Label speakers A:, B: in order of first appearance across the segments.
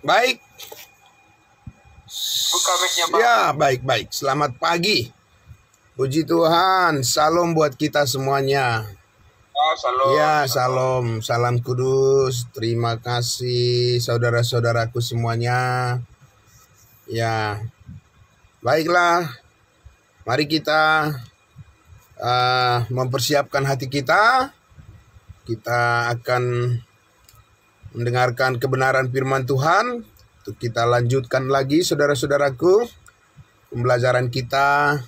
A: Baik.
B: Buka mic-nya, Pak.
A: Ya, baik-baik. Selamat pagi. Puji Tuhan. Salam buat kita semuanya.
B: Salam.
A: Ya, salam. Salam kudus. Terima kasih saudara-saudaraku semuanya. Ya, baiklah. Mari kita mempersiapkan hati kita. Kita akan mendengarkan kebenaran firman Tuhan. Untuk kita lanjutkan lagi saudara-saudaraku pembelajaran kita,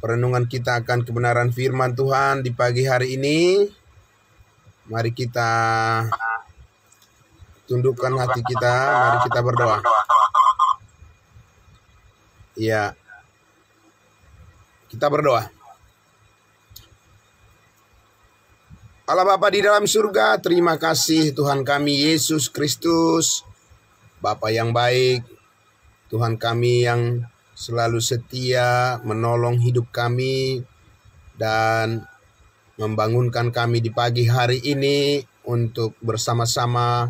A: perenungan kita akan kebenaran firman Tuhan di pagi hari ini. Mari kita tundukkan hati kita, mari kita berdoa. Ya, kita berdoa. Allah Bapa di dalam surga, terima kasih Tuhan kami Yesus Kristus, Bapa yang baik, Tuhan kami yang selalu setia menolong hidup kami dan membangunkan kami di pagi hari ini untuk bersama-sama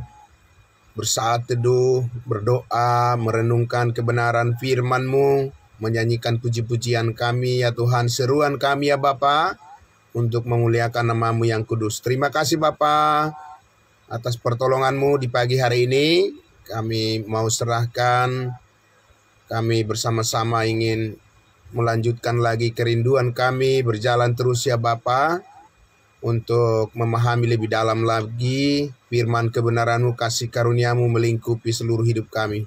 A: bersaat teduh, berdoa, merenungkan kebenaran firman-Mu, menyanyikan puji-pujian kami ya Tuhan, seruan kami ya Bapa, untuk memuliakan nama-Mu yang kudus. Terima kasih Bapa atas pertolongan-Mu di pagi hari ini. Kami mau serahkan, kami bersama-sama ingin melanjutkan lagi kerinduan kami, berjalan terus ya Bapa, untuk memahami lebih dalam lagi firman kebenaran-Mu, kasih karunia-Mu melingkupi seluruh hidup kami.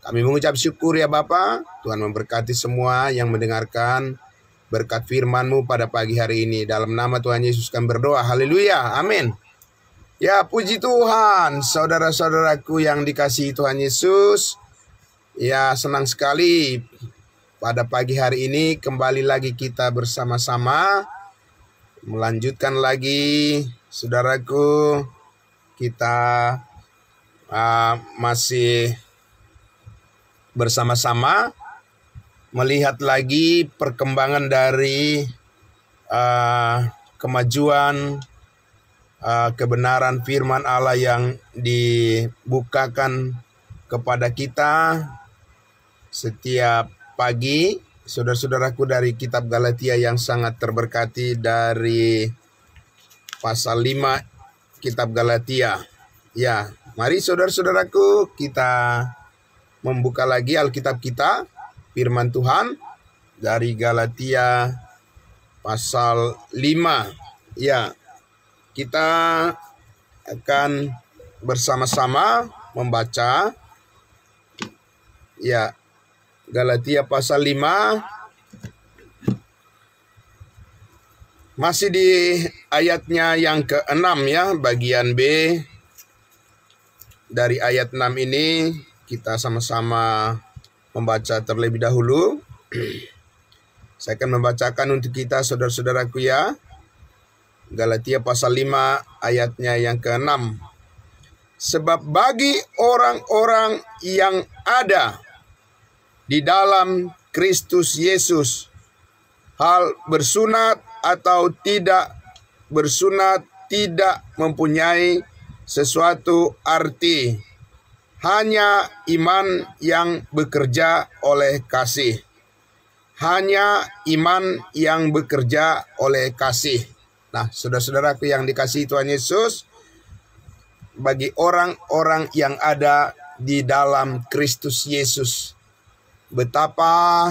A: Kami mengucap syukur ya Bapa, Tuhan memberkati semua yang mendengarkan berkat firman-Mu pada pagi hari ini. Dalam nama Tuhan Yesus kami berdoa, haleluya, amin. Ya, puji Tuhan, saudara-saudaraku yang dikasihi Tuhan Yesus. Ya, senang sekali pada pagi hari ini kembali lagi kita bersama-sama melanjutkan lagi, saudaraku. Kita masih bersama-sama melihat lagi perkembangan dari kemajuan kebenaran firman Allah yang dibukakan kepada kita setiap pagi, saudara-saudaraku, dari kitab Galatia yang sangat terberkati dari pasal 5 kitab Galatia. Ya, mari saudara-saudaraku kita membuka lagi Alkitab kita, firman Tuhan dari Galatia pasal 5. Ya, kita akan bersama-sama membaca ya Galatia pasal 5, masih di ayatnya yang ke-6 ya, bagian B. Dari ayat 6 ini kita sama-sama membaca terlebih dahulu. Saya akan membacakan untuk kita saudara-saudaraku ya. Galatia pasal 5 ayatnya yang ke-6. Sebab bagi orang-orang yang ada di dalam Kristus Yesus, hal bersunat atau tidak bersunat tidak mempunyai sesuatu arti. Hanya iman yang bekerja oleh kasih. Hanya iman yang bekerja oleh kasih. Nah, saudara-saudaraku yang dikasihi Tuhan Yesus, bagi orang-orang yang ada di dalam Kristus Yesus, betapa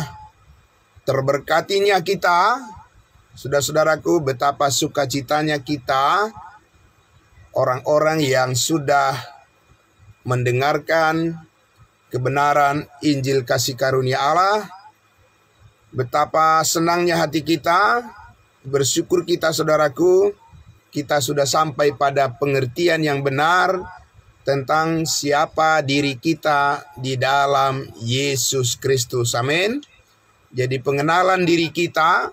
A: terberkatinya kita, saudara-saudaraku, betapa sukacitanya kita, orang-orang yang sudah mendengarkan kebenaran Injil kasih karunia Allah. Betapa senangnya hati kita, bersyukur kita saudaraku, kita sudah sampai pada pengertian yang benar tentang siapa diri kita di dalam Yesus Kristus. Amin. Jadi pengenalan diri kita,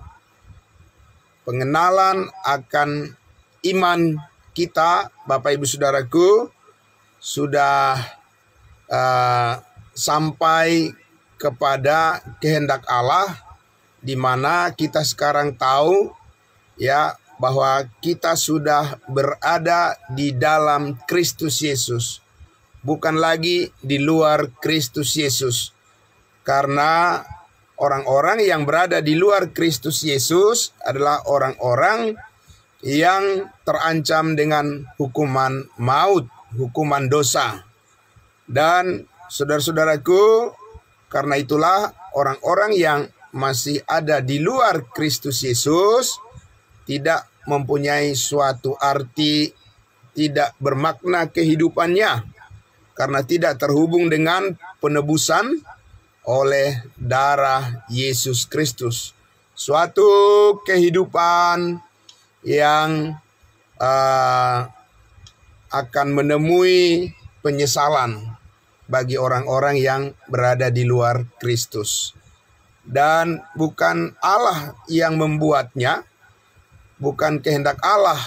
A: pengenalan akan iman kita, Bapak Ibu Saudaraku, sudah sampai kepada kehendak Allah, di mana kita sekarang tahu ya bahwa kita sudah berada di dalam Kristus Yesus. bukan lagi di luar Kristus Yesus. Karena orang-orang yang berada di luar Kristus Yesus adalah orang-orang yang terancam dengan hukuman maut, hukuman dosa. Dan saudara-saudaraku, karena itulah orang-orang yang masih ada di luar Kristus Yesus tidak mempunyai suatu arti, tidak bermakna kehidupannya, karena tidak terhubung dengan penebusan oleh darah Yesus Kristus. Suatu kehidupan yang akan menemui penyesalan bagi orang-orang yang berada di luar Kristus. Dan bukan Allah yang membuatnya, bukan kehendak Allah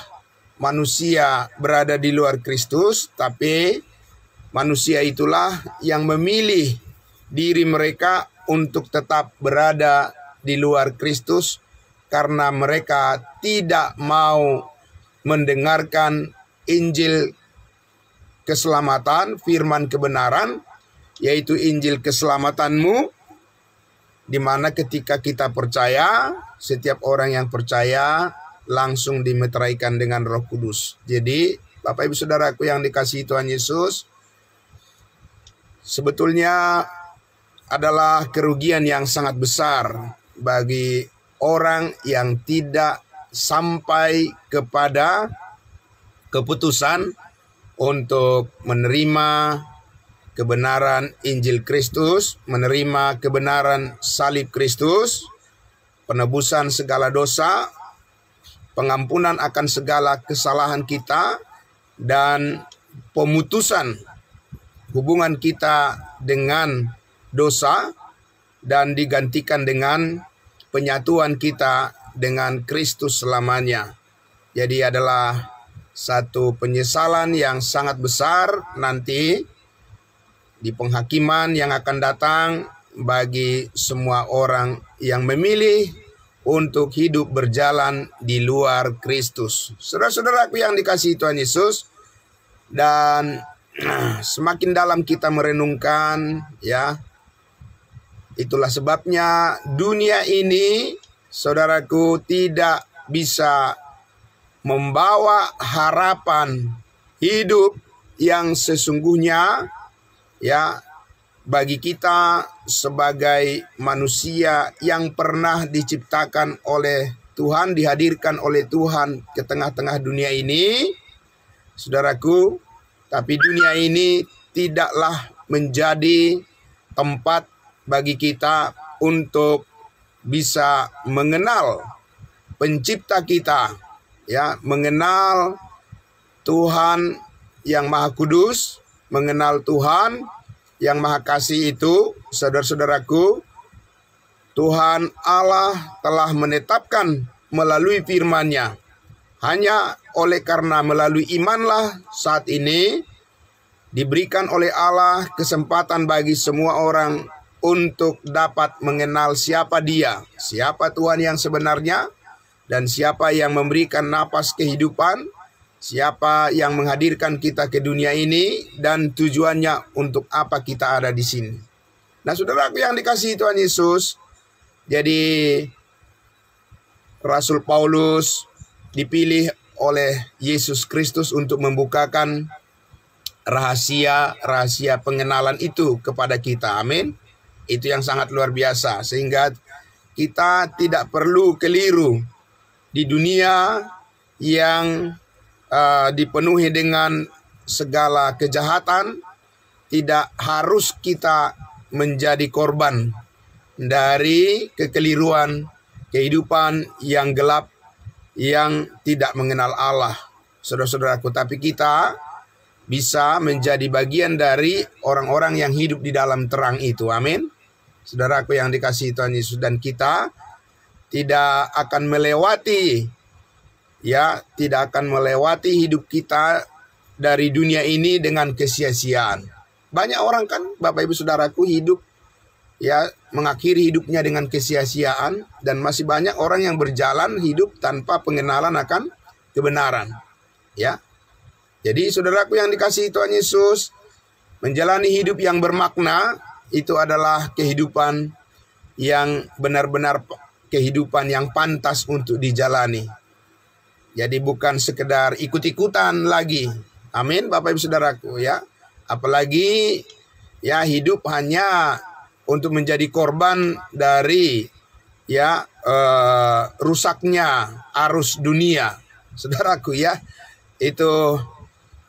A: manusia berada di luar Kristus, tapi manusia itulah yang memilih diri mereka untuk tetap berada di luar Kristus karena mereka tidak mau mendengarkan Injil keselamatan, firman kebenaran, yaitu Injil keselamatanmu, di mana ketika kita percaya, setiap orang yang percaya langsung dimeteraikan dengan Roh Kudus. Jadi, Bapak Ibu Saudaraku yang dikasihi Tuhan Yesus, sebetulnya adalah kerugian yang sangat besar bagi orang yang tidak sampai kepada keputusan untuk menerima kebenaran Injil Kristus, menerima kebenaran salib Kristus, penebusan segala dosa, pengampunan akan segala kesalahan kita, dan pemutusan hubungan kita dengan dosa, dan digantikan dengan penyatuan kita dengan Kristus selamanya. Jadi adalah satu penyesalan yang sangat besar nanti di penghakiman yang akan datang bagi semua orang yang memilih untuk hidup berjalan di luar Kristus. Saudara-saudaraku yang dikasihi Tuhan Yesus, dan semakin dalam kita merenungkan, ya, itulah sebabnya dunia ini, saudaraku, tidak bisa membawa harapan hidup yang sesungguhnya, ya, bagi kita sebagai manusia yang pernah diciptakan oleh Tuhan, dihadirkan oleh Tuhan ke tengah-tengah dunia ini, saudaraku. Tapi dunia ini tidaklah menjadi tempat bagi kita untuk bisa mengenal pencipta kita, ya, mengenal Tuhan yang Maha Kudus, mengenal Tuhan yang Maha Kasih itu. Saudara-saudaraku, Tuhan Allah telah menetapkan melalui firman-Nya. Hanya oleh karena melalui imanlah saat ini diberikan oleh Allah kesempatan bagi semua orang untuk dapat mengenal siapa Dia, siapa Tuhan yang sebenarnya, dan siapa yang memberikan napas kehidupan, siapa yang menghadirkan kita ke dunia ini, dan tujuannya untuk apa kita ada di sini. Nah, saudaraku yang dikasihi Tuhan Yesus, jadi Rasul Paulus dipilih oleh Yesus Kristus untuk membukakan rahasia-rahasia pengenalan itu kepada kita. Amin. Itu yang sangat luar biasa, sehingga kita tidak perlu keliru di dunia yang dipenuhi dengan segala kejahatan. Tidak harus kita menjadi korban dari kekeliruan kehidupan yang gelap, yang tidak mengenal Allah, saudara-saudaraku. Tapi kita bisa menjadi bagian dari orang-orang yang hidup di dalam terang itu. Amin. Saudaraku yang dikasihi Tuhan Yesus, dan kita tidak akan melewati, ya, tidak akan melewati hidup kita dari dunia ini dengan kesia-siaan. Banyak orang kan, Bapak Ibu Saudaraku, hidup, ya, mengakhiri hidupnya dengan kesia-siaan, dan masih banyak orang yang berjalan hidup tanpa pengenalan akan kebenaran, ya. Jadi saudaraku yang dikasihi Tuhan Yesus, Menjalani hidup yang bermakna itu adalah kehidupan yang benar-benar kehidupan yang pantas untuk dijalani. Jadi bukan sekedar ikut-ikutan lagi. Amin, Bapak Ibu Saudaraku ya. Apalagi ya hidup hanya untuk menjadi korban dari ya rusaknya arus dunia. Saudaraku ya. Itu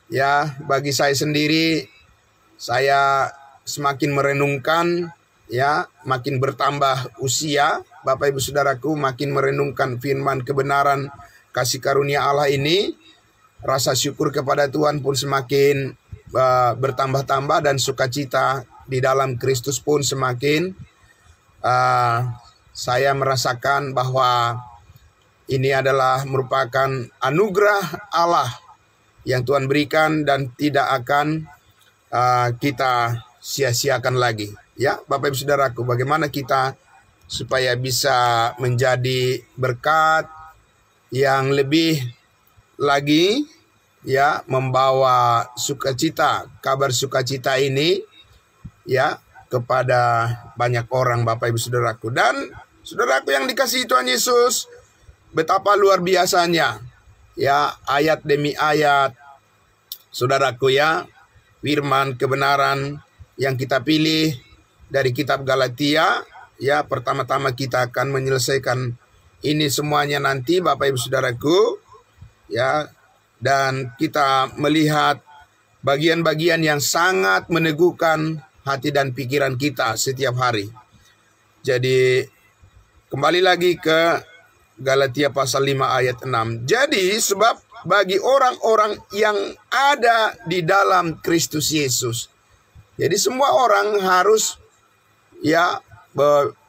A: ya bagi saya sendiri, saya semakin merenungkan ya, makin bertambah usia, Bapak Ibu Saudaraku, makin merenungkan firman kebenaran kasih karunia Allah ini, rasa syukur kepada Tuhan pun semakin bertambah-tambah, dan sukacita di dalam Kristus pun semakin saya merasakan bahwa ini adalah merupakan anugerah Allah yang Tuhan berikan dan tidak akan kita sia-siakan lagi. Ya, Bapak Ibu Saudaraku, bagaimana kita supaya bisa menjadi berkat yang lebih lagi ya, membawa sukacita, kabar sukacita ini ya kepada banyak orang, Bapak Ibu Saudaraku. Dan saudaraku yang dikasihi Tuhan Yesus, betapa luar biasanya ya, ayat demi ayat saudaraku ya, firman kebenaran yang kita pilih dari kitab Galatia ya. Pertama-tama kita akan menyelesaikan ini semuanya nanti, Bapak Ibu Saudaraku ya, dan kita melihat bagian-bagian yang sangat meneguhkan hati dan pikiran kita setiap hari. Jadi kembali lagi ke Galatia pasal 5 ayat 6. Jadi sebab bagi orang-orang yang ada di dalam Kristus Yesus. Jadi semua orang harus ya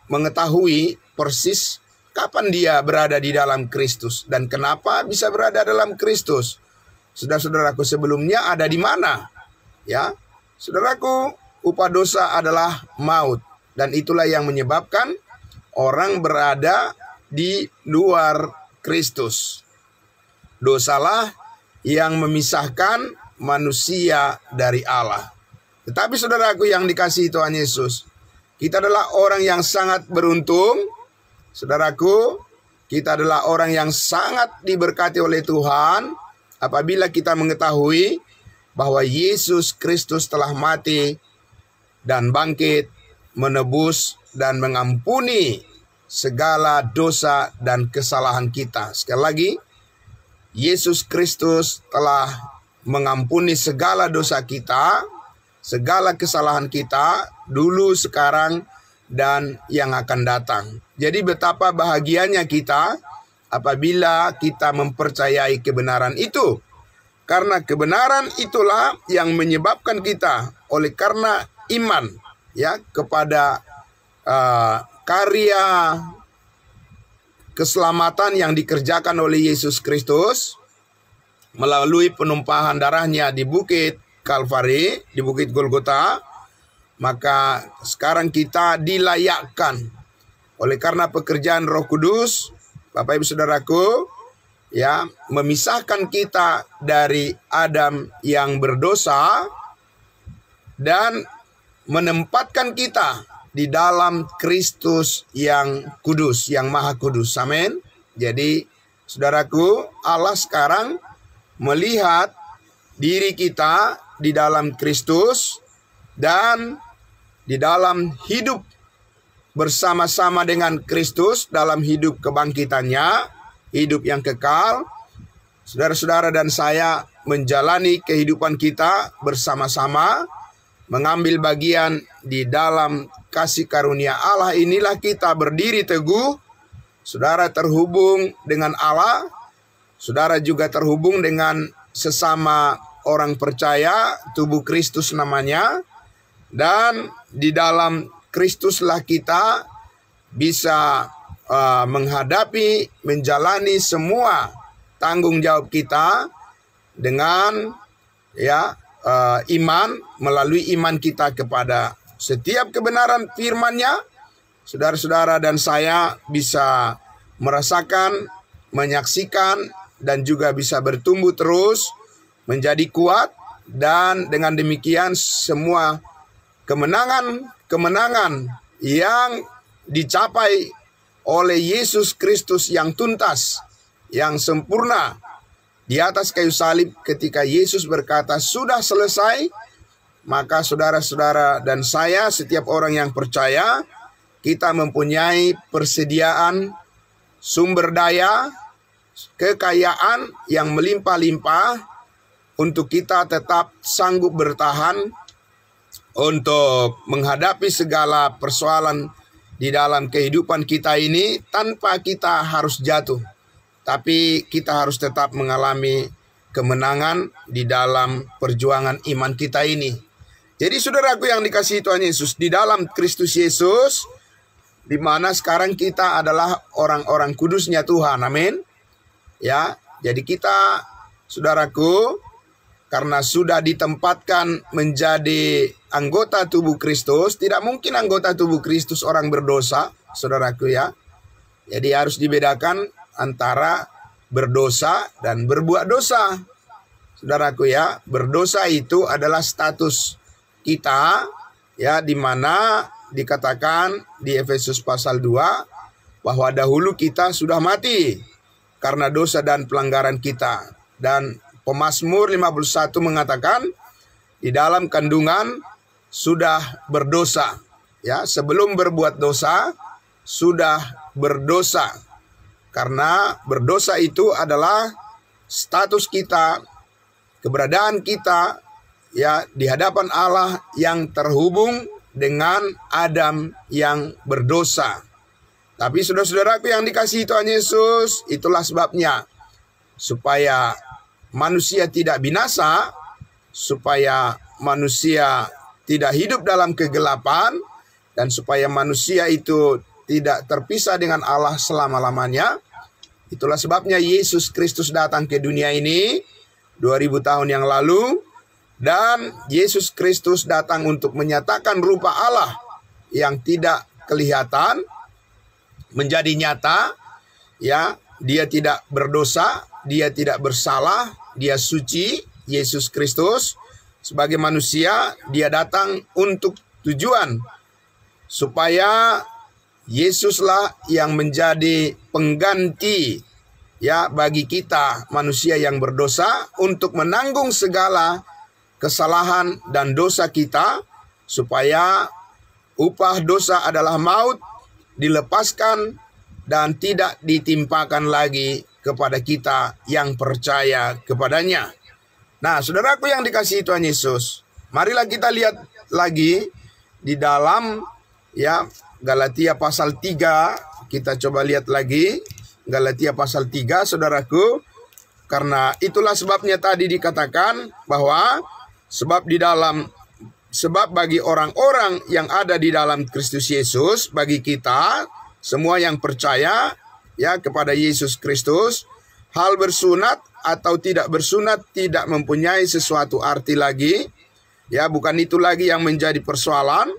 A: mengetahui persis kapan dia berada di dalam Kristus dan kenapa bisa berada dalam Kristus. Saudara-saudaraku, sebelumnya ada di mana? Ya, saudaraku, upah dosa adalah maut, dan itulah yang menyebabkan orang berada di luar Kristus. Dosalah yang memisahkan manusia dari Allah. Tetapi saudaraku yang dikasihi Tuhan Yesus, kita adalah orang yang sangat beruntung. Saudaraku, kita adalah orang yang sangat diberkati oleh Tuhan apabila kita mengetahui bahwa Yesus Kristus telah mati dan bangkit, menebus dan mengampuni segala dosa dan kesalahan kita. Sekali lagi, Yesus Kristus telah mengampuni segala dosa kita, segala kesalahan kita, dulu, sekarang, dan yang akan datang. Jadi betapa bahagianya kita apabila kita mempercayai kebenaran itu. Karena kebenaran itulah yang menyebabkan kita, oleh karena iman ya kepada karya keselamatan yang dikerjakan oleh Yesus Kristus melalui penumpahan darahnya di Bukit Kalvari, di Bukit Golgota, maka sekarang kita dilayakkan oleh karena pekerjaan Roh Kudus, Bapak Ibu Saudaraku, ya, memisahkan kita dari Adam yang berdosa dan menempatkan kita di dalam Kristus yang kudus, yang maha kudus. Amin. Jadi saudaraku, Allah sekarang melihat diri kita di dalam Kristus dan di dalam hidup bersama-sama dengan Kristus dalam hidup kebangkitannya, hidup yang kekal. Saudara-saudara dan saya menjalani kehidupan kita bersama-sama, mengambil bagian di dalam kasih karunia Allah. Inilah kita berdiri teguh. Saudara terhubung dengan Allah, saudara juga terhubung dengan sesama orang percaya, tubuh Kristus namanya. Dan di dalam Kristuslah kita bisa menghadapi, menjalani semua tanggung jawab kita dengan ya iman, melalui iman kita kepada setiap kebenaran firman-Nya. Saudara-saudara dan saya bisa merasakan, menyaksikan, dan juga bisa bertumbuh terus, menjadi kuat dan dengan demikian semua kemenangan yang dicapai oleh Yesus Kristus yang tuntas, yang sempurna di atas kayu salib ketika Yesus berkata sudah selesai, maka saudara-saudara dan saya, setiap orang yang percaya, kita mempunyai persediaan sumber daya, kekayaan yang melimpah-limpah untuk kita tetap sanggup bertahan untuk menghadapi segala persoalan di dalam kehidupan kita ini tanpa kita harus jatuh. Tapi kita harus tetap mengalami kemenangan di dalam perjuangan iman kita ini. Jadi saudaraku yang dikasihi Tuhan Yesus, di dalam Kristus Yesus, di mana sekarang kita adalah orang-orang kudusnya Tuhan, amin. Ya, jadi kita, saudaraku, karena sudah ditempatkan menjadi anggota tubuh Kristus, tidak mungkin anggota tubuh Kristus orang berdosa, saudaraku ya. Jadi harus dibedakan antara berdosa dan berbuat dosa. Saudaraku ya, berdosa itu adalah status kita ya, di mana dikatakan di Efesus pasal 2 bahwa dahulu kita sudah mati karena dosa dan pelanggaran kita. Dan Pemazmur 51 mengatakan di dalam kandungan sudah berdosa. Ya, sebelum berbuat dosa sudah berdosa. Karena berdosa itu adalah status kita, keberadaan kita ya di hadapan Allah yang terhubung dengan Adam yang berdosa. Tapi saudara-saudaraku yang dikasihi Tuhan Yesus, itulah sebabnya supaya manusia tidak binasa, supaya manusia tidak hidup dalam kegelapan, dan supaya manusia itu tidak terpisah dengan Allah selama-lamanya. Itulah sebabnya Yesus Kristus datang ke dunia ini 2000 tahun yang lalu. Dan Yesus Kristus datang untuk menyatakan rupa Allah yang tidak kelihatan menjadi nyata. Ya, dia tidak berdosa, dia tidak bersalah, dia suci. Yesus Kristus sebagai manusia, dia datang untuk tujuan supaya Yesuslah yang menjadi pengganti ya bagi kita manusia yang berdosa, untuk menanggung segala kesalahan dan dosa kita, supaya upah dosa adalah maut, dilepaskan dan tidak ditimpakan lagi kepada kita yang percaya kepadanya. Nah, saudaraku yang dikasihi Tuhan Yesus, marilah kita lihat lagi di dalam ya Galatia pasal 3. Kita coba lihat lagi Galatia pasal 3, saudaraku. Karena itulah sebabnya tadi dikatakan bahwa sebab bagi orang-orang yang ada di dalam Kristus Yesus, bagi kita semua yang percaya ya kepada Yesus Kristus, hal bersunat atau tidak bersunat tidak mempunyai sesuatu arti lagi. Ya, bukan itu lagi yang menjadi persoalan,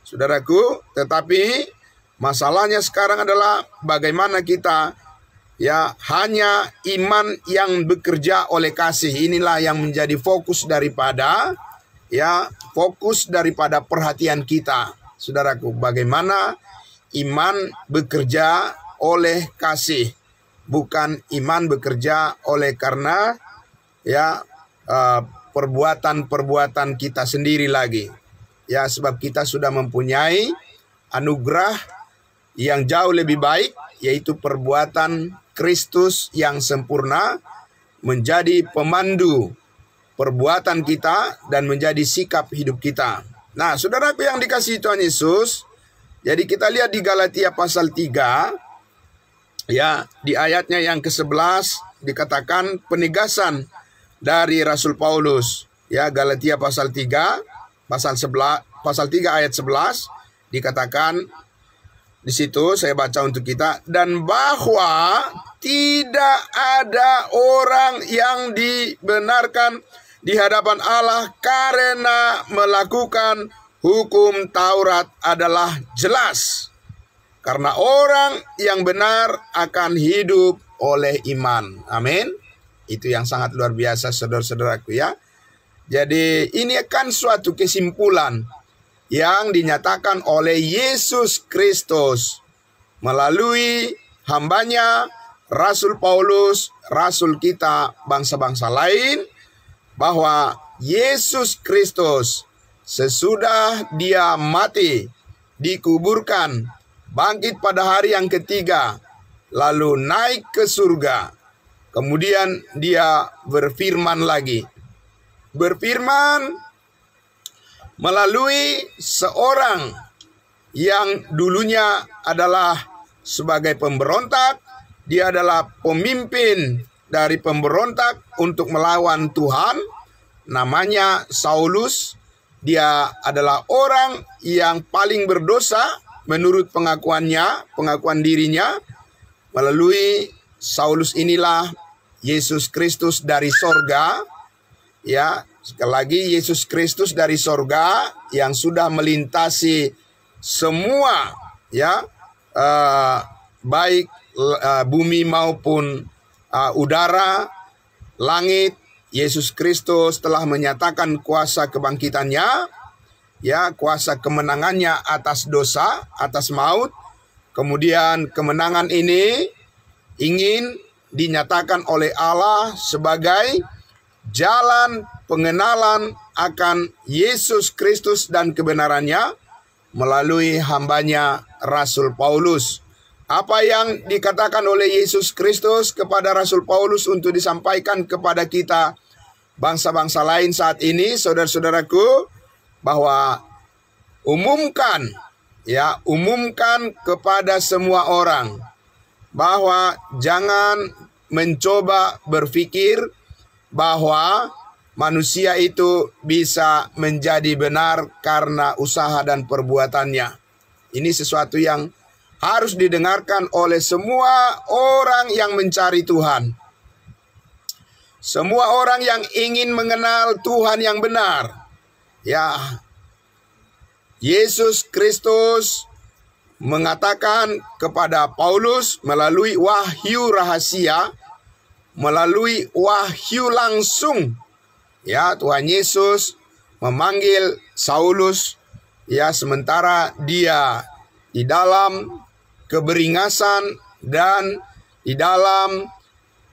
A: saudaraku. Tetapi masalahnya sekarang adalah bagaimana kita ya hanya iman yang bekerja oleh kasih. Inilah yang menjadi fokus daripada perhatian kita, saudaraku. Bagaimana iman bekerja oleh kasih, bukan iman bekerja oleh karena perbuatan-perbuatan kita sendiri lagi. Ya, sebab kita sudah mempunyai anugerah yang jauh lebih baik, yaitu perbuatan Kristus yang sempurna menjadi pemandu perbuatan kita dan menjadi sikap hidup kita. Nah, saudaraku yang dikasihi Tuhan Yesus, jadi kita lihat di Galatia pasal 3, ya, di ayatnya yang ke-11 dikatakan penegasan dari Rasul Paulus. Ya, Galatia pasal 3 ayat 11 dikatakan di situ, saya baca untuk kita, dan bahwa tidak ada orang yang dibenarkan di hadapan Allah karena melakukan hukum Taurat adalah jelas. Karena orang yang benar akan hidup oleh iman. Amin. Itu yang sangat luar biasa, saudara-saudaraku ya. Jadi ini kan suatu kesimpulan yang dinyatakan oleh Yesus Kristus melalui hambanya Rasul Paulus, rasul kita bangsa-bangsa lain, bahwa Yesus Kristus sesudah dia mati, dikuburkan, bangkit pada hari yang ketiga, lalu naik ke surga. Kemudian dia berfirman lagi. Berfirman melalui seorang yang dulunya adalah sebagai pemberontak. Dia adalah pemimpin dari pemberontak untuk melawan Tuhan. Namanya Saulus. Dia adalah orang yang paling berdosa menurut pengakuannya, pengakuan dirinya. Melalui Saulus inilah Yesus Kristus dari sorga. Ya, sekali lagi Yesus Kristus dari sorga yang sudah melintasi semua, ya, baik bumi maupun udara, langit. Yesus Kristus telah menyatakan kuasa kebangkitannya, ya, kuasa kemenangannya atas dosa, atas maut. Kemudian kemenangan ini ingin dinyatakan oleh Allah sebagai jalan pengenalan akan Yesus Kristus dan kebenarannya melalui hambanya Rasul Paulus. Apa yang dikatakan oleh Yesus Kristus kepada Rasul Paulus untuk disampaikan kepada kita bangsa-bangsa lain saat ini, saudara-saudaraku, bahwa umumkan kepada semua orang bahwa jangan mencoba berpikir bahwa manusia itu bisa menjadi benar karena usaha dan perbuatannya. Ini sesuatu yang harus didengarkan oleh semua orang yang mencari Tuhan. Semua orang yang ingin mengenal Tuhan yang benar. Ya, Yesus Kristus mengatakan kepada Paulus melalui wahyu rahasia, melalui wahyu langsung, ya, Tuhan Yesus memanggil Saulus, ya, sementara dia di dalam keberingasan dan di dalam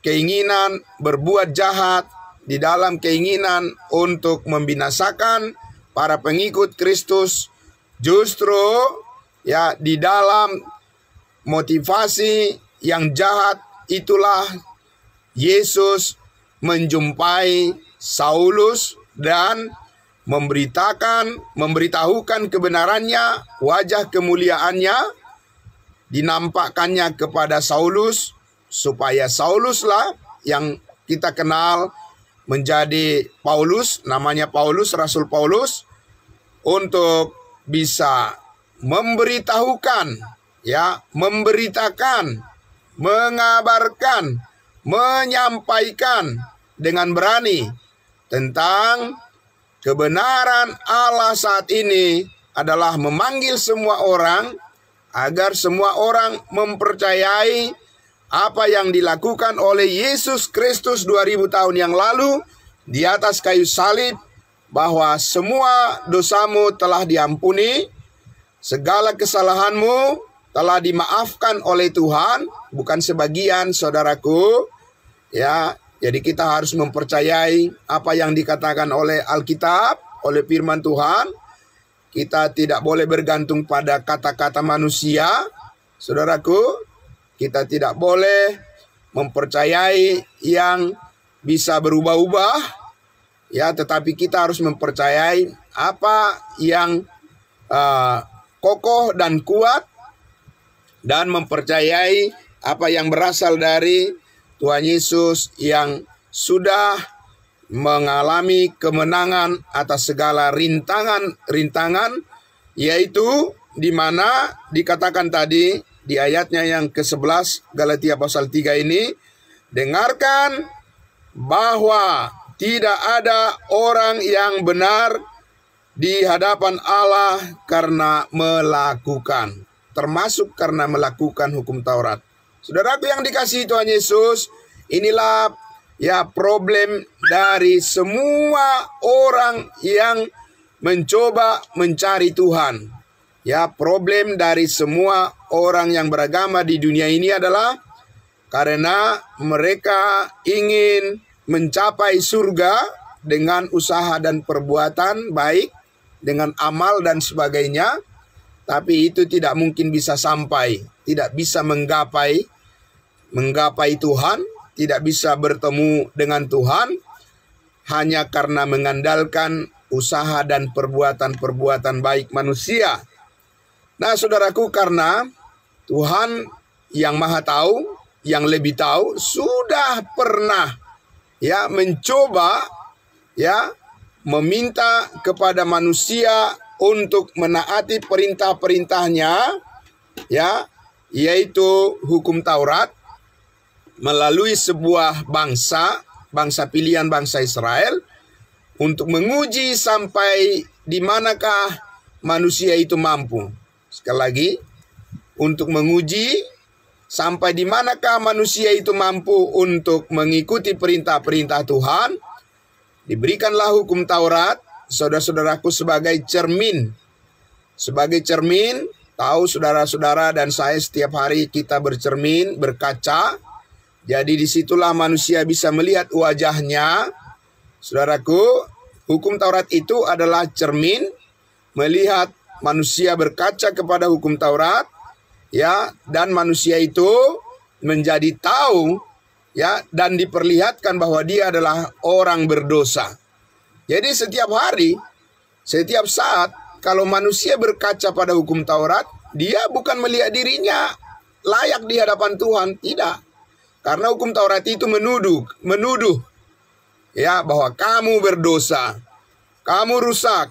A: keinginan berbuat jahat, di dalam keinginan untuk membinasakan para pengikut Kristus. Justru, ya, di dalam motivasi yang jahat itulah Yesus menjumpai Saulus dan memberitahukan kebenarannya, wajah kemuliaannya dinampakkannya kepada Saulus, supaya Sauluslah yang kita kenal menjadi Paulus, namanya Paulus, Rasul Paulus, untuk bisa memberitahukan, ya, memberitakan, mengabarkan, menyampaikan dengan berani tentang kebenaran Allah saat ini adalah memanggil semua orang agar semua orang mempercayai apa yang dilakukan oleh Yesus Kristus 2000 tahun yang lalu di atas kayu salib, bahwa semua dosamu telah diampuni, segala kesalahanmu telah dimaafkan oleh Tuhan, bukan sebagian, saudaraku. Ya, jadi kita harus mempercayai apa yang dikatakan oleh Alkitab, oleh firman Tuhan. Kita tidak boleh bergantung pada kata-kata manusia, saudaraku. Kita tidak boleh mempercayai yang bisa berubah-ubah, ya, tetapi kita harus mempercayai apa yang kokoh dan kuat, dan mempercayai apa yang berasal dari Tuhan Yesus yang sudah mengalami kemenangan atas segala rintangan, yaitu di mana dikatakan tadi di ayatnya yang ke-11 Galatia pasal 3 ini, dengarkan bahwa tidak ada orang yang benar di hadapan Allah karena melakukan, termasuk karena melakukan hukum Taurat. Saudaraku yang dikasihi Tuhan Yesus, inilah ya problem dari semua orang yang mencoba mencari Tuhan. Ya, problem dari semua orang yang beragama di dunia ini adalah karena mereka ingin mencapai surga dengan usaha dan perbuatan baik, dengan amal dan sebagainya, tapi itu tidak mungkin bisa sampai, tidak bisa menggapai Tuhan, tidak bisa bertemu dengan Tuhan, hanya karena mengandalkan usaha dan perbuatan-perbuatan baik manusia. Nah, saudaraku, karena Tuhan yang Maha Tahu, yang lebih tahu, sudah pernah ya mencoba ya meminta kepada manusia untuk menaati perintah-perintahnya, ya, yaitu hukum Taurat, melalui sebuah bangsa pilihan bangsa Israel, untuk menguji sampai di manakah manusia itu mampu. Sekali lagi, untuk menguji sampai di manakah manusia itu mampu untuk mengikuti perintah-perintah Tuhan. Diberikanlah hukum Taurat, saudara-saudaraku, sebagai cermin. Sebagai cermin, tahu saudara-saudara dan saya setiap hari kita bercermin, berkaca. Jadi disitulah manusia bisa melihat wajahnya. Saudaraku, hukum Taurat itu adalah cermin, melihat manusia berkaca kepada hukum Taurat, ya, dan manusia itu menjadi tahu, ya, dan diperlihatkan bahwa dia adalah orang berdosa. Jadi setiap hari, setiap saat, kalau manusia berkaca pada hukum Taurat, dia bukan melihat dirinya layak di hadapan Tuhan, tidak. Karena hukum Taurat itu menuduh, ya, bahwa kamu berdosa, kamu rusak,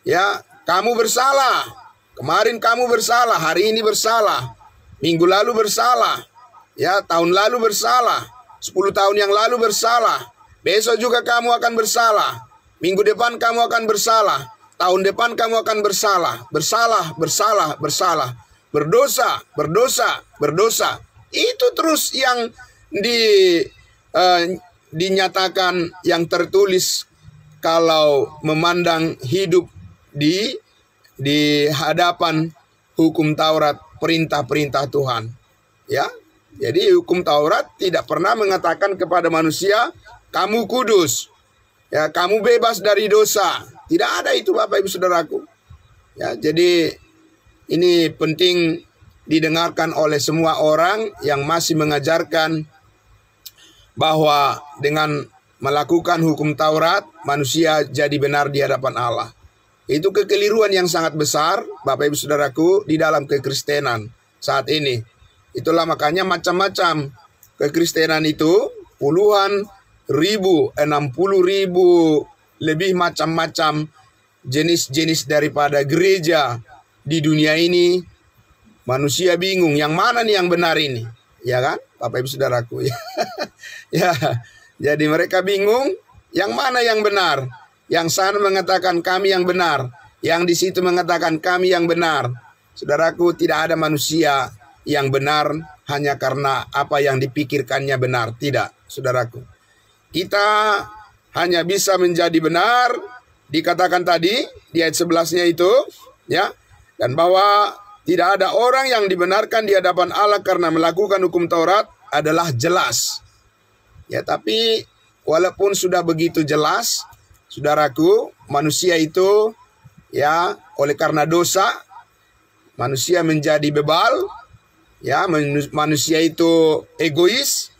A: ya, kamu bersalah. Kemarin kamu bersalah, hari ini bersalah, minggu lalu bersalah, ya, tahun lalu bersalah, 10 tahun yang lalu bersalah, besok juga kamu akan bersalah, minggu depan kamu akan bersalah, tahun depan kamu akan bersalah, berdosa. Itu terus yang dinyatakan, yang tertulis kalau memandang hidup di hadapan hukum Taurat, perintah-perintah Tuhan. Ya, jadi hukum Taurat tidak pernah mengatakan kepada manusia, kamu kudus, ya, kamu bebas dari dosa. Tidak ada itu, Bapak Ibu Saudaraku. Ya, jadi ini penting didengarkan oleh semua orang yang masih mengajarkan bahwa dengan melakukan hukum Taurat, manusia jadi benar di hadapan Allah. Itu kekeliruan yang sangat besar, Bapak Ibu Saudaraku, di dalam kekristenan saat ini. Itulah makanya macam-macam kekristenan itu, puluhan ribu, 60.000 lebih macam-macam jenis-jenis daripada gereja di dunia ini. Manusia bingung, yang mana nih yang benar ini? Ya kan, Bapak Ibu Saudaraku? Ya, jadi mereka bingung, yang mana yang benar? Yang sana mengatakan kami yang benar, yang di situ mengatakan kami yang benar. Saudaraku, tidak ada manusia yang benar hanya karena apa yang dipikirkannya benar. Tidak, saudaraku. Kita hanya bisa menjadi benar, dikatakan tadi di ayat 11-nya itu, ya, dan bahwa tidak ada orang yang dibenarkan di hadapan Allah karena melakukan hukum Taurat adalah jelas. Ya, tapi walaupun sudah begitu jelas, saudaraku, manusia itu, ya, oleh karena dosa, manusia menjadi bebal, ya, manusia itu egois,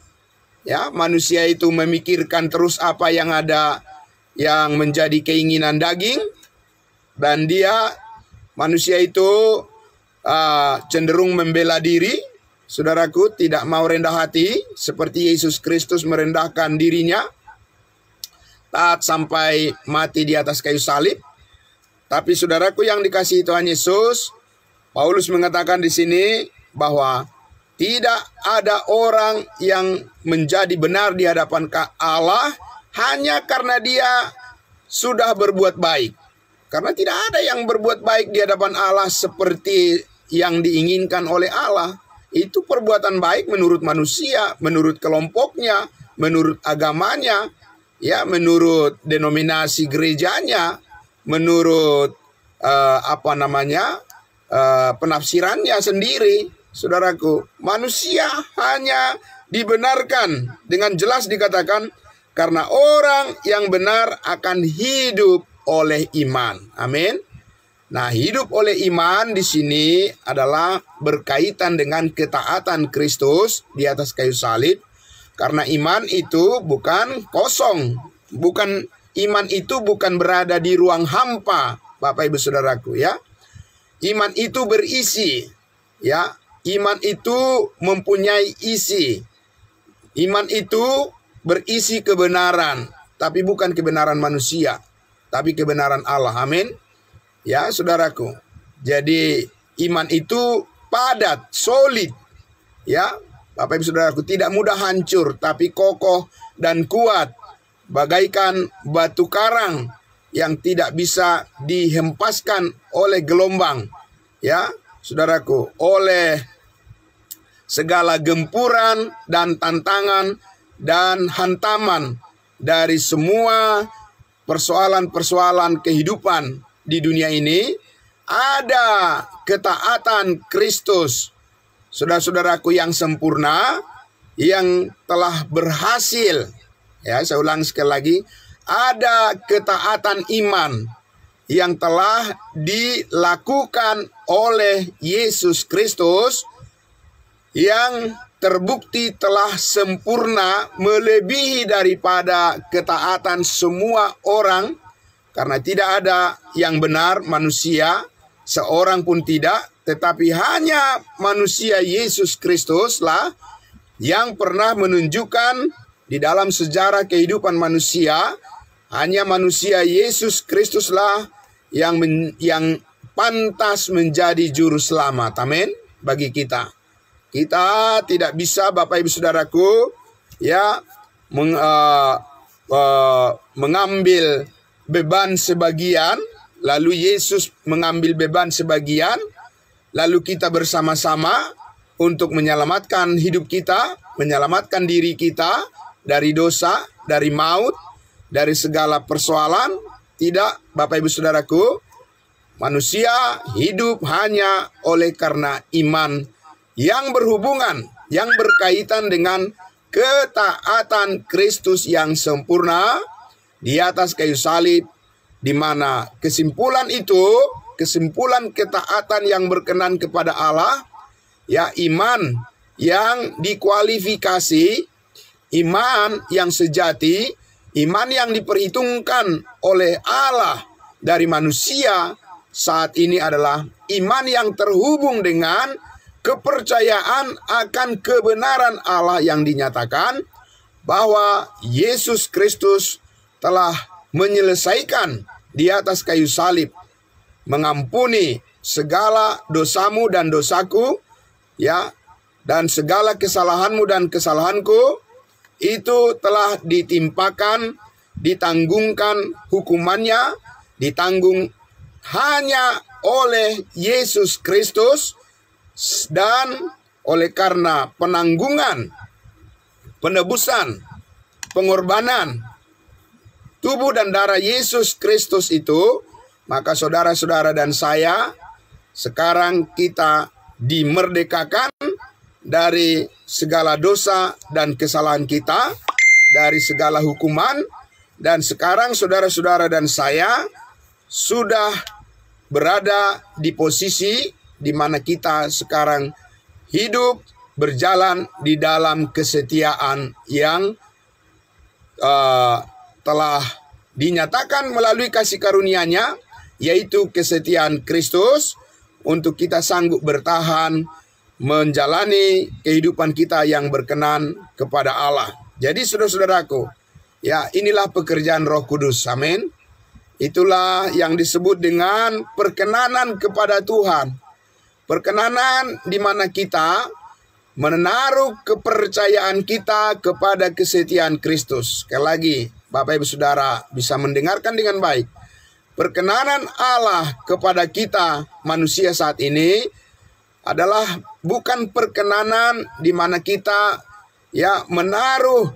A: ya, manusia itu memikirkan terus apa yang ada, yang menjadi keinginan daging, dan manusia itu cenderung membela diri, saudaraku, tidak mau rendah hati, seperti Yesus Kristus merendahkan dirinya, taat sampai mati di atas kayu salib. Tapi saudaraku yang dikasihi Tuhan Yesus, Paulus mengatakan di sini bahwa tidak ada orang yang menjadi benar di hadapan Allah hanya karena dia sudah berbuat baik. Karena tidak ada yang berbuat baik di hadapan Allah seperti yang diinginkan oleh Allah. Itu perbuatan baik menurut manusia, menurut kelompoknya, menurut agamanya, ya, menurut denominasi gerejanya, menurut penafsirannya sendiri. Saudaraku, manusia hanya dibenarkan dengan jelas dikatakan karena orang yang benar akan hidup oleh iman. Amin. Nah, hidup oleh iman di sini adalah berkaitan dengan ketaatan Kristus di atas kayu salib. Karena iman itu bukan kosong, iman itu bukan berada di ruang hampa, Bapak Ibu Saudaraku, ya. Iman itu berisi, ya. Iman itu mempunyai isi. Iman itu berisi kebenaran, tapi bukan kebenaran manusia, tapi kebenaran Allah. Amin. Ya, saudaraku. Jadi iman itu padat, solid. Ya, Bapak Ibu Saudaraku, tidak mudah hancur, tapi kokoh dan kuat, bagaikan batu karang yang tidak bisa dihempaskan oleh gelombang. Ya, saudaraku, oleh segala gempuran dan tantangan dan hantaman dari semua persoalan-persoalan kehidupan di dunia ini, ada ketaatan Kristus, saudara-saudaraku, yang sempurna, yang telah berhasil. Ya, saya ulang sekali lagi, ada ketaatan iman yang telah dilakukan oleh Yesus Kristus, yang terbukti telah sempurna melebihi daripada ketaatan semua orang, karena tidak ada yang benar manusia, seorang pun tidak, tetapi hanya manusia Yesus Kristuslah yang pernah menunjukkan di dalam sejarah kehidupan manusia, hanya manusia Yesus Kristuslah yang pantas menjadi juru selamat. Amin. Bagi kita. Kita tidak bisa, Bapak Ibu Saudaraku, ya, mengambil beban sebagian, lalu Yesus mengambil beban sebagian, lalu kita bersama-sama untuk menyelamatkan hidup kita, menyelamatkan diri kita dari dosa, dari maut, dari segala persoalan. Tidak, Bapak Ibu Saudaraku, manusia hidup hanya oleh karena iman yang berhubungan, yang berkaitan dengan ketaatan Kristus yang sempurna di atas kayu salib, di mana kesimpulan itu, kesimpulan ketaatan yang berkenan kepada Allah, ya, iman yang dikualifikasi, iman yang sejati, iman yang diperhitungkan oleh Allah dari manusia saat ini adalah iman yang terhubung dengan kepercayaan akan kebenaran Allah yang dinyatakan bahwa Yesus Kristus telah menyelesaikan di atas kayu salib, mengampuni segala dosamu dan dosaku, ya, dan segala kesalahanmu dan kesalahanku, itu telah ditimpakan, ditanggungkan hukumannya, ditanggung hanya oleh Yesus Kristus. Dan oleh karena penanggungan, penebusan, pengorbanan tubuh dan darah Yesus Kristus itu, maka saudara-saudara dan saya, sekarang kita dimerdekakan dari segala dosa dan kesalahan kita, dari segala hukuman, dan sekarang saudara-saudara dan saya sudah berada di posisi di mana kita sekarang hidup berjalan di dalam kesetiaan yang telah dinyatakan melalui kasih karunia-Nya, yaitu kesetiaan Kristus, untuk kita sanggup bertahan menjalani kehidupan kita yang berkenan kepada Allah. Jadi saudara-saudaraku, ya, inilah pekerjaan Roh Kudus. Amin. Itulah yang disebut dengan perkenanan kepada Tuhan. Perkenanan di mana kita menaruh kepercayaan kita kepada kesetiaan Kristus. Sekali lagi, Bapak Ibu Saudara bisa mendengarkan dengan baik. Perkenanan Allah kepada kita manusia saat ini adalah bukan perkenanan di mana kita, ya, menaruh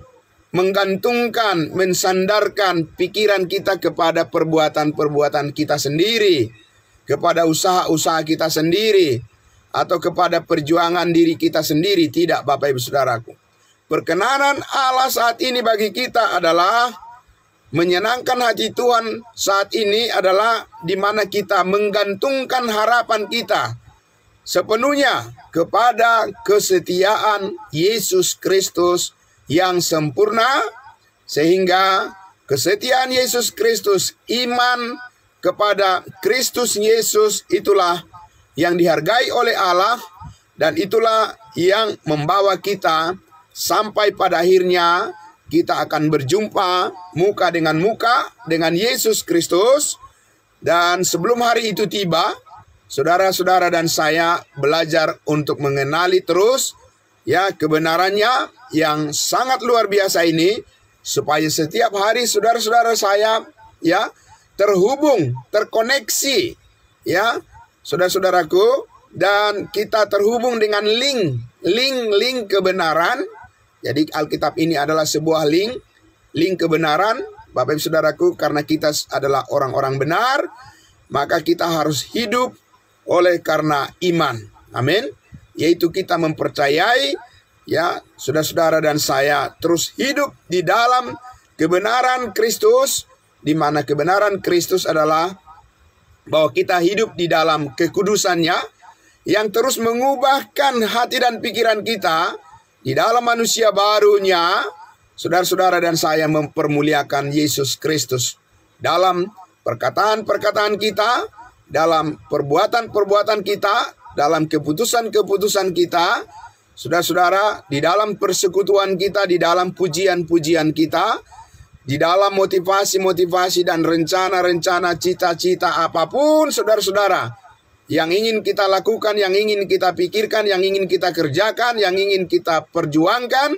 A: menggantungkan, mensandarkan pikiran kita kepada perbuatan-perbuatan kita sendiri, kepada usaha-usaha kita sendiri, atau kepada perjuangan diri kita sendiri. Tidak, Bapak Ibu Saudaraku. Perkenanan Allah saat ini bagi kita adalah menyenangkan hati Tuhan saat ini adalah di mana kita menggantungkan harapan kita sepenuhnya kepada kesetiaan Yesus Kristus yang sempurna, sehingga kesetiaan Yesus Kristus, iman kepada Kristus Yesus, itulah yang dihargai oleh Allah, dan itulah yang membawa kita sampai pada akhirnya kita akan berjumpa muka dengan Yesus Kristus. Dan sebelum hari itu tiba, saudara-saudara dan saya belajar untuk mengenali terus kebenarannya yang sangat luar biasa ini, supaya setiap hari saudara-saudara saya terhubung, terkoneksi saudara-saudaraku, dan kita terhubung dengan link kebenaran. Jadi Alkitab ini adalah sebuah link kebenaran, Bapak Ibu Saudaraku, karena kita adalah orang-orang benar, maka kita harus hidup oleh karena iman. Amin. Yaitu kita mempercayai saudara-saudara dan saya terus hidup di dalam kebenaran Kristus, di mana kebenaran Kristus adalah bahwa kita hidup di dalam kekudusannya yang terus mengubahkan hati dan pikiran kita di dalam manusia barunya. Saudara-saudara dan saya mempermuliakan Yesus Kristus dalam perkataan-perkataan kita, dalam perbuatan-perbuatan kita, dalam keputusan-keputusan kita, saudara-saudara, di dalam persekutuan kita, di dalam pujian-pujian kita, di dalam motivasi-motivasi dan rencana-rencana, cita-cita apapun, saudara-saudara, yang ingin kita lakukan, yang ingin kita pikirkan, yang ingin kita kerjakan, yang ingin kita perjuangkan,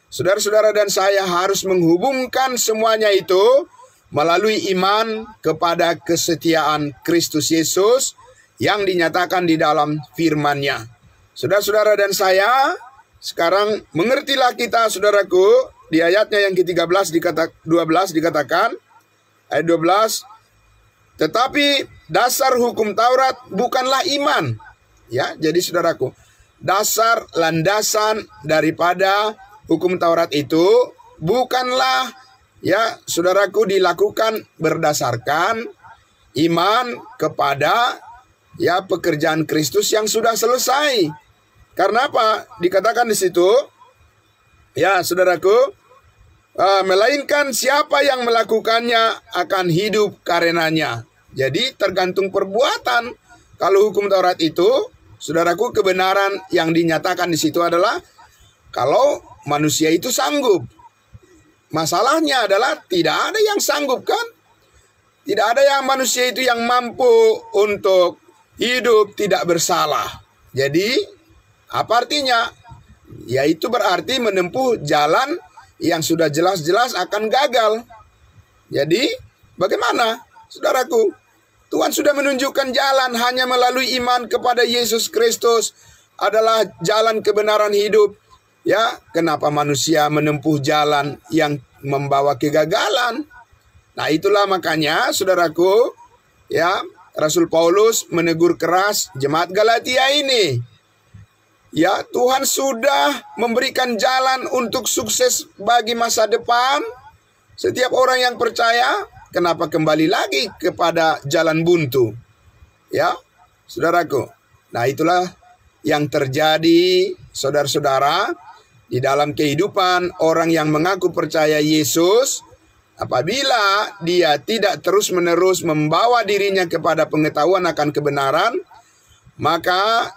A: saudara-saudara dan saya harus menghubungkan semuanya itu melalui iman kepada kesetiaan Kristus Yesus yang dinyatakan di dalam firman-Nya. Saudara-saudara dan saya, sekarang mengertilah kita, saudaraku, di ayatnya yang ke-13 12 dikatakan, ayat 12, tetapi dasar hukum Taurat bukanlah iman. Jadi saudaraku, dasar landasan daripada hukum Taurat itu bukanlah saudaraku dilakukan berdasarkan iman kepada pekerjaan Kristus yang sudah selesai. Karena apa? Dikatakan di situ, saudaraku, melainkan siapa yang melakukannya akan hidup karenanya. Jadi tergantung perbuatan. Kalau hukum Taurat itu, saudaraku, kebenaran yang dinyatakan di situ adalah kalau manusia itu sanggup. Masalahnya adalah tidak ada yang sanggup, kan? Tidak ada yang manusia itu yang mampu untuk hidup tidak bersalah. Jadi apa artinya? Yaitu berarti menempuh jalan yang sudah jelas-jelas akan gagal. Jadi bagaimana, saudaraku? Tuhan sudah menunjukkan jalan, hanya melalui iman kepada Yesus Kristus adalah jalan kebenaran hidup. Kenapa manusia menempuh jalan yang membawa kegagalan? Nah, itulah makanya, saudaraku, Rasul Paulus menegur keras jemaat Galatia ini. Tuhan sudah memberikan jalan untuk sukses bagi masa depan. Setiap orang yang percaya, kenapa kembali lagi kepada jalan buntu? Saudaraku. Nah, itulah yang terjadi, saudara-saudara, di dalam kehidupan orang yang mengaku percaya Yesus. Apabila dia tidak terus-menerus membawa dirinya kepada pengetahuan akan kebenaran, maka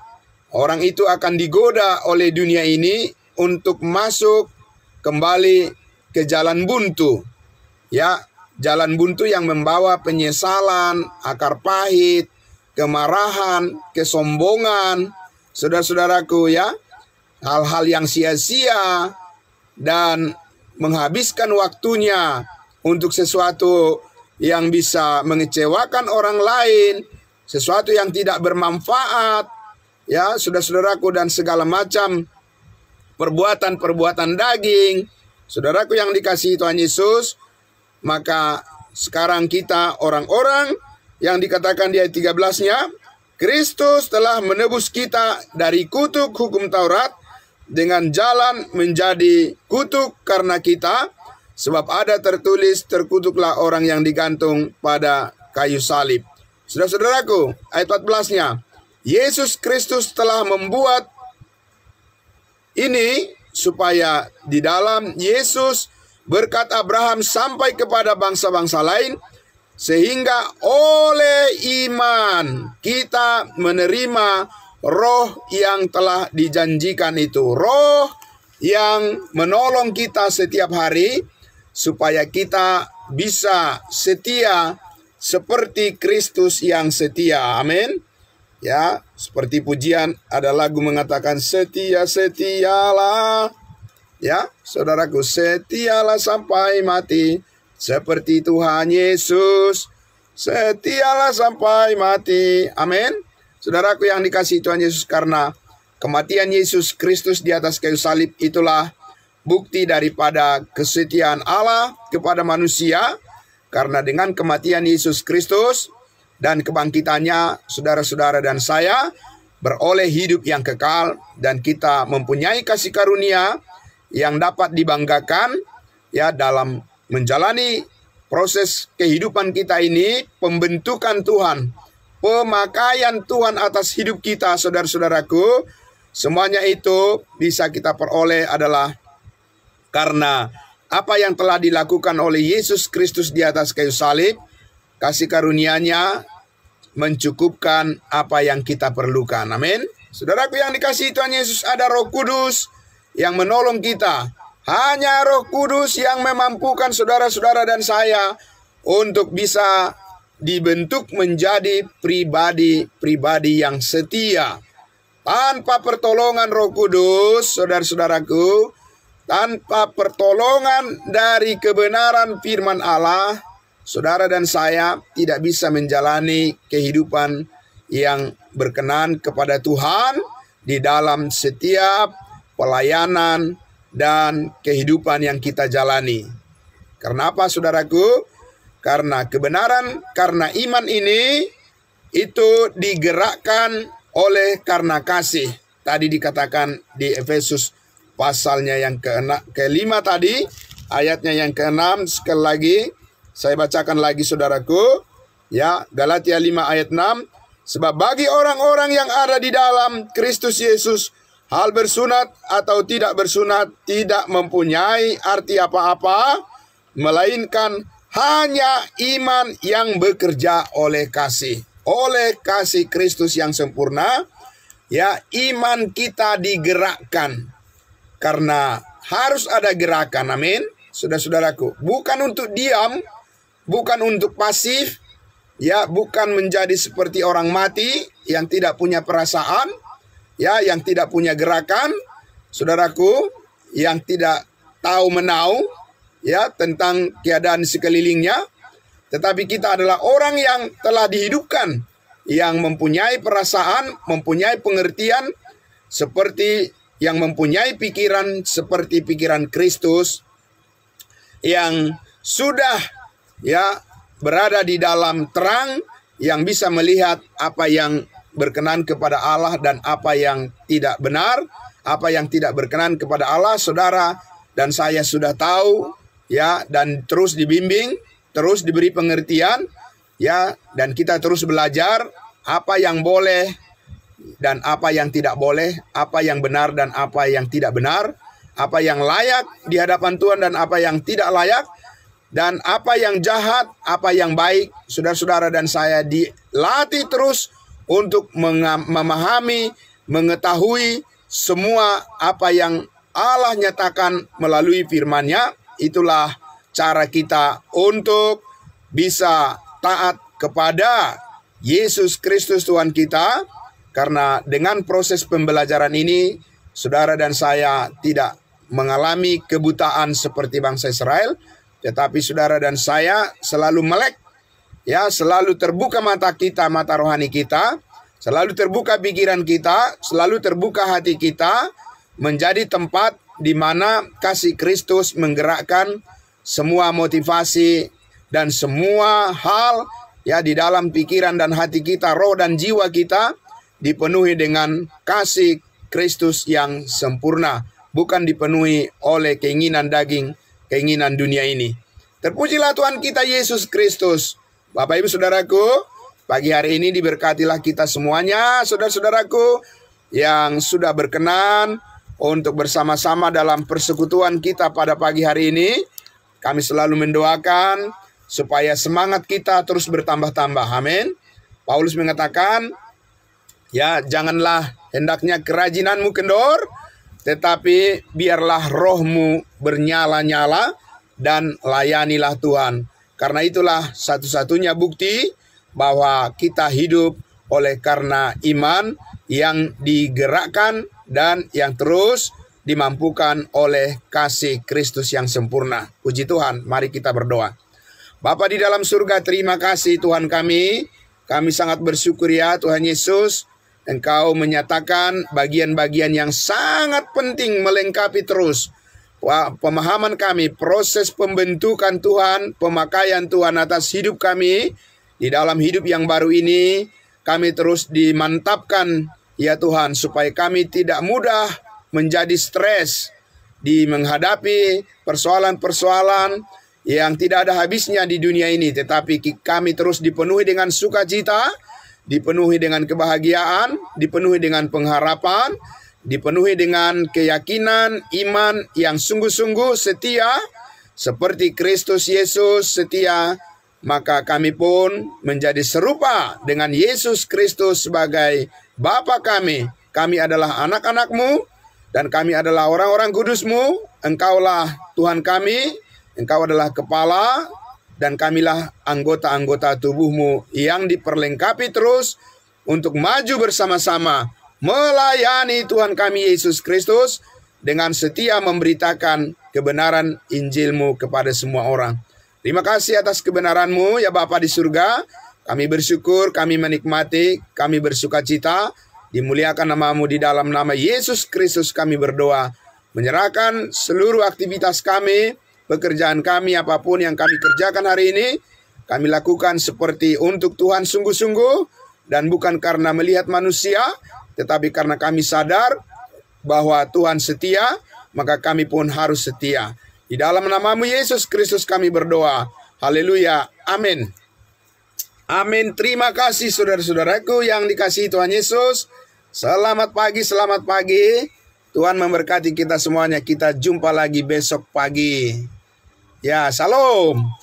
A: orang itu akan digoda oleh dunia ini untuk masuk kembali ke jalan buntu. Jalan buntu yang membawa penyesalan, akar pahit, kemarahan, kesombongan, saudara-saudaraku, hal-hal yang sia-sia dan menghabiskan waktunya untuk sesuatu yang bisa mengecewakan orang lain, sesuatu yang tidak bermanfaat, saudara-saudaraku, dan segala macam perbuatan-perbuatan daging, Saudaraku yang dikasihi Tuhan Yesus, maka sekarang kita orang-orang yang dikatakan di ayat 13-nya, Kristus telah menebus kita dari kutuk hukum Taurat dengan jalan menjadi kutuk karena kita, sebab ada tertulis, terkutuklah orang yang digantung pada kayu salib. Saudara-saudaraku, ayat 14-nya, Yesus Kristus telah membuat ini supaya di dalam Yesus berkat Abraham sampai kepada bangsa-bangsa lain, sehingga oleh iman kita menerima roh yang telah dijanjikan itu. Roh yang menolong kita setiap hari supaya kita bisa setia seperti Kristus yang setia. Amin. Ya, seperti pujian ada lagu mengatakan setia-setialah. Ya, saudaraku, setialah sampai mati seperti Tuhan Yesus. Setialah sampai mati. Amin. Saudaraku yang dikasihi Tuhan Yesus, karena kematian Yesus Kristus di atas kayu salib itulah bukti daripada kesetiaan Allah kepada manusia. Karena dengan kematian Yesus Kristus dan kebangkitannya, saudara-saudara dan saya beroleh hidup yang kekal, dan kita mempunyai kasih karunia yang dapat dibanggakan ya dalam menjalani proses kehidupan kita ini, pembentukan Tuhan, pemakaian Tuhan atas hidup kita, saudara-saudaraku. Semuanya itu bisa kita peroleh adalah karena apa yang telah dilakukan oleh Yesus Kristus di atas kayu salib. Kasih karunia-Nya mencukupkan apa yang kita perlukan. Amin. Saudaraku yang dikasihi Tuhan Yesus, ada Roh Kudus yang menolong kita. Hanya Roh Kudus yang memampukan saudara-saudara dan saya untuk bisa dibentuk menjadi pribadi-pribadi yang setia. Tanpa pertolongan Roh Kudus, saudara-saudaraku, tanpa pertolongan dari kebenaran firman Allah, saudara dan saya tidak bisa menjalani kehidupan yang berkenan kepada Tuhan di dalam setiap pelayanan dan kehidupan yang kita jalani. Karena apa, saudaraku? Karena kebenaran, karena iman ini itu digerakkan oleh karena kasih. Tadi dikatakan di Efesus pasalnya yang kelima tadi, ayatnya yang ke-6, sekali lagi saya bacakan lagi, saudaraku. Ya, Galatia 5 ayat 6. Sebab bagi orang-orang yang ada di dalam Kristus Yesus, hal bersunat atau tidak bersunat tidak mempunyai arti apa-apa, melainkan hanya iman yang bekerja oleh kasih. Oleh kasih Kristus yang sempurna, ya, iman kita digerakkan. Karena harus ada gerakan, amin. Saudara-saudaraku, bukan untuk diam, bukan untuk pasif, ya, bukan menjadi seperti orang mati yang tidak punya perasaan, ya, yang tidak punya gerakan, saudaraku, yang tidak tahu menau, ya, tentang keadaan sekelilingnya. Tetapi kita adalah orang yang telah dihidupkan, yang mempunyai perasaan, mempunyai pengertian, seperti yang mempunyai pikiran seperti pikiran Kristus, yang sudah, ya, berada di dalam terang, yang bisa melihat apa yang berkenan kepada Allah dan apa yang tidak benar, apa yang tidak berkenan kepada Allah. Saudara dan saya sudah tahu, ya, dan terus dibimbing, terus diberi pengertian, ya, dan kita terus belajar apa yang boleh dan apa yang tidak boleh, apa yang benar dan apa yang tidak benar, apa yang layak di hadapan Tuhan dan apa yang tidak layak, dan apa yang jahat, apa yang baik. Saudara-saudara dan saya dilatih terus untuk memahami, mengetahui semua apa yang Allah nyatakan melalui firman-Nya. Itulah cara kita untuk bisa taat kepada Yesus Kristus Tuhan kita. Karena dengan proses pembelajaran ini, saudara dan saya tidak mengalami kebutaan seperti bangsa Israel, tetapi saudara dan saya selalu melek, ya, selalu terbuka mata kita, mata rohani kita, selalu terbuka pikiran kita, selalu terbuka hati kita, menjadi tempat di mana kasih Kristus menggerakkan semua motivasi dan semua hal ya di dalam pikiran dan hati kita, roh dan jiwa kita dipenuhi dengan kasih Kristus yang sempurna, bukan dipenuhi oleh keinginan daging, keinginan dunia ini. Terpujilah Tuhan kita Yesus Kristus. Bapak Ibu Saudaraku, pagi hari ini diberkatilah kita semuanya, saudara-saudaraku yang sudah berkenan untuk bersama-sama dalam persekutuan kita pada pagi hari ini. Kami selalu mendoakan supaya semangat kita terus bertambah-tambah. Amin. Paulus mengatakan, ya janganlah hendaknya kerajinanmu kendor, tetapi biarlah rohmu bernyala-nyala dan layanilah Tuhan. Karena itulah satu-satunya bukti bahwa kita hidup oleh karena iman yang digerakkan dan yang terus dimampukan oleh kasih Kristus yang sempurna. Puji Tuhan, mari kita berdoa. Bapa di dalam surga, terima kasih Tuhan kami. Kami sangat bersyukur ya Tuhan Yesus, Engkau menyatakan bagian-bagian yang sangat penting melengkapi terus pemahaman kami, proses pembentukan Tuhan, pemakaian Tuhan atas hidup kami. Di dalam hidup yang baru ini, kami terus dimantapkan ya Tuhan, supaya kami tidak mudah menjadi stres di menghadapi persoalan-persoalan yang tidak ada habisnya di dunia ini. Tetapi kami terus dipenuhi dengan sukacita, dipenuhi dengan kebahagiaan, dipenuhi dengan pengharapan, dipenuhi dengan keyakinan, iman yang sungguh-sungguh setia, seperti Kristus Yesus setia. Maka kami pun menjadi serupa dengan Yesus Kristus sebagai Bapa kami. Kami adalah anak-anak-Mu, dan kami adalah orang-orang kudus-Mu. Engkaulah Tuhan kami, Engkau adalah kepala, dan kamilah anggota-anggota tubuh-Mu yang diperlengkapi terus untuk maju bersama-sama melayani Tuhan kami Yesus Kristus dengan setia memberitakan kebenaran Injil-Mu kepada semua orang. Terima kasih atas kebenaran-Mu ya Bapa di surga. Kami bersyukur, kami menikmati, kami bersuka cita. Dimuliakan nama-Mu di dalam nama Yesus Kristus kami berdoa. Menyerahkan seluruh aktivitas kami, pekerjaan kami, apapun yang kami kerjakan hari ini, kami lakukan seperti untuk Tuhan sungguh-sungguh, dan bukan karena melihat manusia, tetapi karena kami sadar bahwa Tuhan setia, maka kami pun harus setia. Di dalam nama-Mu Yesus Kristus kami berdoa. Haleluya. Amin. Amin. Terima kasih saudara-saudaraku yang dikasihi Tuhan Yesus. Selamat pagi, selamat pagi. Tuhan memberkati kita semuanya. Kita jumpa lagi besok pagi. Ya, salam.